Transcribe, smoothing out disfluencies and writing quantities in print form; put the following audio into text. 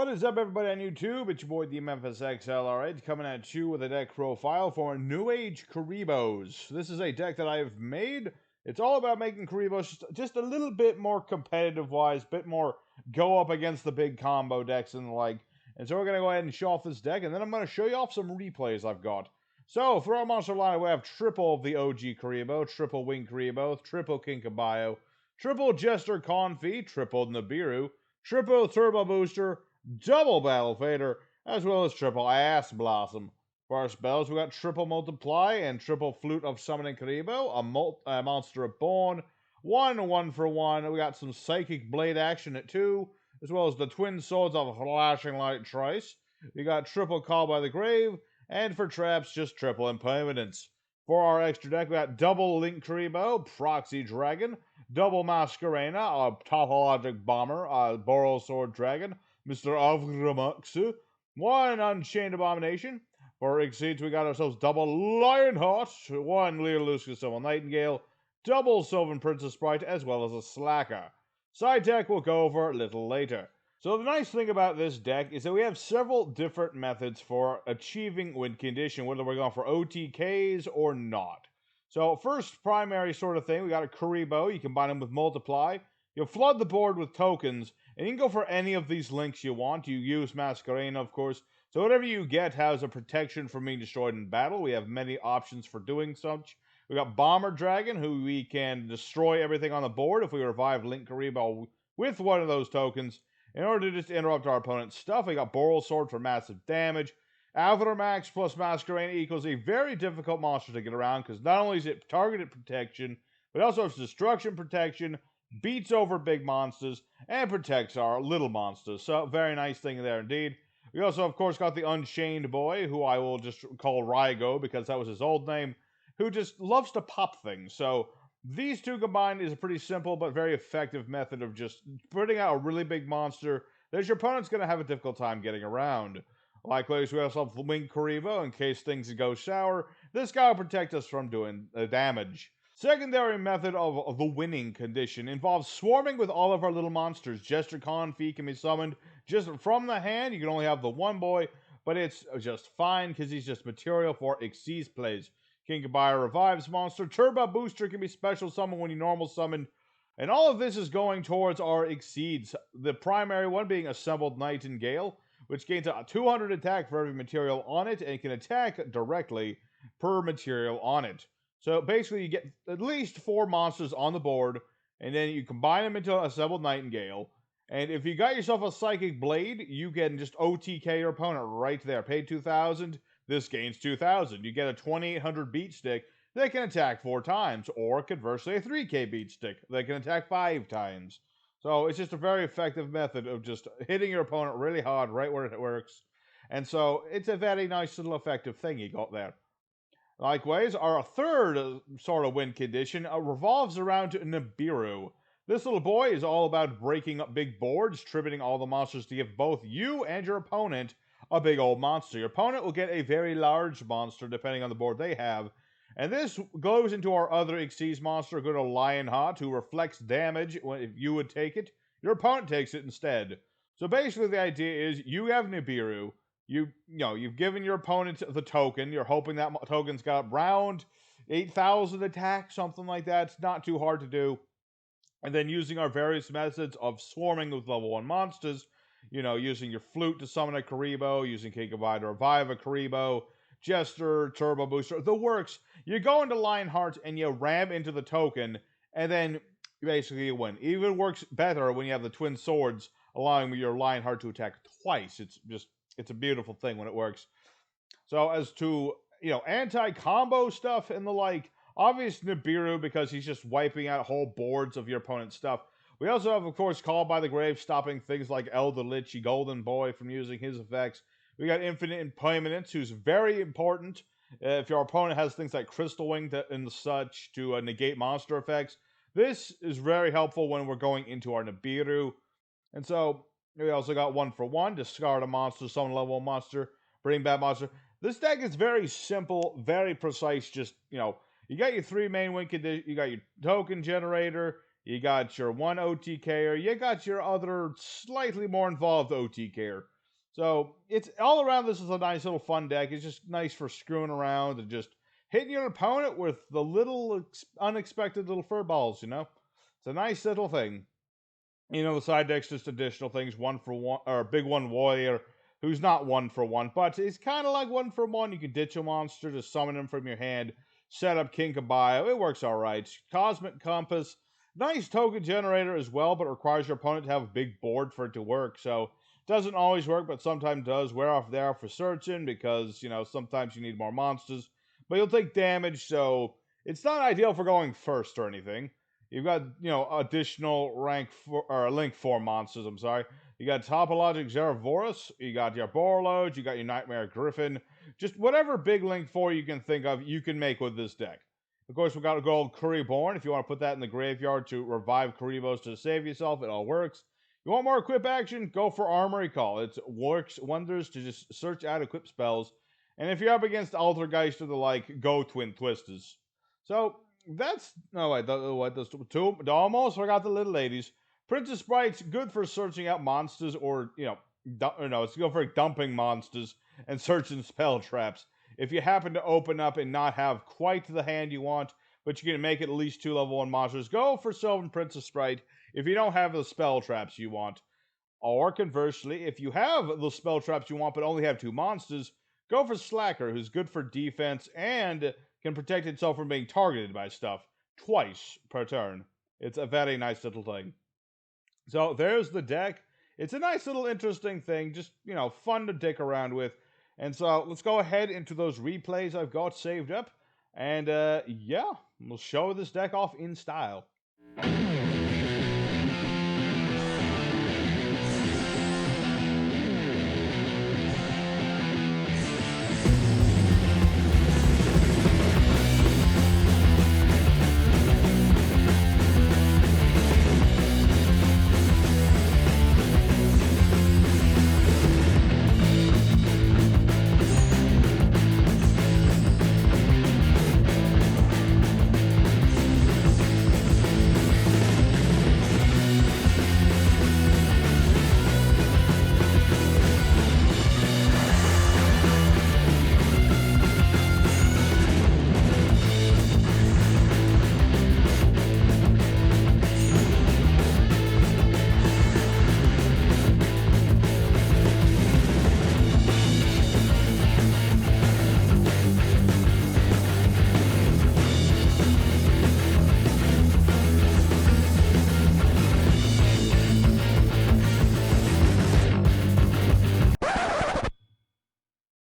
What is up, everybody on YouTube? It's your boy, the Memphis XLR8, coming at you with a deck profile for New Age Kuribohs. This is a deck that I've made. It's all about making Kuribohs just a little bit more competitive-wise, bit more go up against the big combo decks and the like. And so we're going to go ahead and show off this deck, and then I'm going to show you off some replays I've got. So, for our monster line, we have triple of the OG Kuriboh, triple Wing Kuriboh, triple Kuriboh, triple Jester Confi, triple Nibiru, triple Turbo Booster, double Battle Fader, as well as triple Ass Blossom. For our spells, we got triple Multiply and triple Flute of Summining Kuriboh, a Monster Reborn, 1-1-for-1. We got some Psychic Blade action at 2, as well as the Twin Swords of Flashing Light Trice. We got triple Call by the Grave, and for traps, just triple Impermanence. For our extra deck, we got double Link Kuriboh, Proxy Dragon, double Masquerena, a Topologic Bomber, a Boral Sword Dragon, Mr. Avramuxu, one Unchained Abomination. For Exceeds, we got ourselves double Lionheart, one Leoluscus Silver Nightingale, double Sylvan Princess Sprite, as well as a Slacker. Side deck we'll go over a little later. So the nice thing about this deck is that we have several different methods for achieving win condition, whether we're going for OTKs or not. So first primary sort of thing, we got a Kuriboh. You combine them with Multiply. You'll flood the board with tokens, and you can go for any of these links you want. You use Masquerena, of course. So whatever you get has a protection from being destroyed in battle. We have many options for doing such. We got Bomber Dragon, who we can destroy everything on the board if we revive Link Kuriboh with one of those tokens. In order to just interrupt our opponent's stuff, we got Boral Sword for massive damage. Max plus Masquerena equals a very difficult monster to get around, because not only is it targeted protection, but it also has destruction protection, beats over big monsters, and protects our little monsters. So, very nice thing there indeed. We also, of course, got the Unchained Boy, who I will just call Rygo, because that was his old name, who just loves to pop things. So, these two combined is a pretty simple but very effective method of just putting out a really big monster that your opponent's going to have a difficult time getting around. Likewise, we also have Wing Kuriboh in case things go sour. This guy will protect us from doing damage. Secondary method of the winning condition involves swarming with all of our little monsters. Jester Confi can be summoned just from the hand. You can only have the one boy, but it's just fine because he's just material for Xyz plays. Kuriboh revives monster. Turbo Booster can be special summoned when you normal summon. And all of this is going towards our Exceeds. The primary one being Assembled Nightingale, which gains a 200 attack for every material on it, and can attack directly per material on it. So basically, you get at least 4 monsters on the board, and then you combine them into Assembled Nightingale. And if you got yourself a Psychic Blade, you can just OTK your opponent right there. Pay 2,000, this gains 2,000. You get a 2,800 beat stick that can attack 4 times, or conversely, a 3K beat stick that can attack 5 times. So it's just a very effective method of just hitting your opponent really hard right where it works. And so it's a very nice little effective thing you got there. Likewise, our third sort of win condition revolves around Nibiru. This little boy is all about breaking up big boards, tributing all the monsters to give both you and your opponent a big old monster. Your opponent will get a very large monster depending on the board they have. And this goes into our other Xyz monster, good old Lionheart, who reflects damage if you would take it. Your opponent takes it instead. So basically the idea is you have Nibiru. You've given your opponent the token. You're hoping that token's got around 8,000 attack, something like that. It's not too hard to do. And then using our various methods of swarming with level 1 monsters, using your Flute to summon a Kuriboh, using Kuriboh to revive a Kuriboh, Jester, Turbo Booster, the works. You go into Lionheart and you ram into the token, and then basically you win. Even works better when you have the Twin Swords, allowing your Lionheart to attack twice. It's a beautiful thing when it works. So as to, anti-combo stuff and the like, obvious Nibiru because he's just wiping out whole boards of your opponent's stuff. We also have, of course, Call by the Grave, stopping things like Elder Lich, Golden Boy from using his effects. We got Infinite Impermanence, who's very important if your opponent has things like Crystal Wing and such to negate monster effects. This is very helpful when we're going into our Nibiru. And so, we also got 1-for-1, discard a monster, summon a level 1 monster, bring back monster. This deck is very simple, very precise, just, you got your 3 main win conditions, you got your token generator, you got your 1 OTKer, you got your other slightly more involved OTKer. So it's all around. This is a nice little fun deck. It's just nice for screwing around and just hitting your opponent with the little unexpected little fur balls. It's a nice little thing. The side deck's just additional things, one for one, or big one warrior, who's not one for one, but it's kind of like one for one. You can ditch a monster to summon him from your hand, set up King Kabio. It works all right. Cosmic Compass, nice token generator as well, but requires your opponent to have a big board for it to work. So doesn't always work, but sometimes does. Wear off there for searching because sometimes you need more monsters, but you'll take damage, so it's not ideal for going first or anything. You've got, additional link 4 monsters, I'm sorry. You got Topologic Zeravoris, you got your Borload, you got your Nightmare Griffin. Just whatever big link 4 you can think of, you can make with this deck. Of course, we've got a gold Kuriboh. If you want to put that in the graveyard to revive Kuribohs to save yourself, it all works. You want more equip action? Go for Armory Call. It works wonders to just search out equip spells. And if you're up against Altergeist or the like, go Twin Twisters. So, that's those two. Almost forgot the little ladies. Princess Sprite's good for searching out monsters, or it's good for dumping monsters and searching spell traps. If you happen to open up and not have quite the hand you want, but you can make it at least 2 level 1 monsters, go for Sylvan Princess Sprite if you don't have the spell traps you want. Or conversely, if you have the spell traps you want but only have 2 monsters, go for Slacker, who's good for defense and can protect itself from being targeted by stuff twice per turn. It's a very nice little thing. So there's the deck. It's a nice little interesting thing, just, fun to dick around with. And so let's go ahead into those replays I've got saved up. And yeah, we'll show this deck off in style.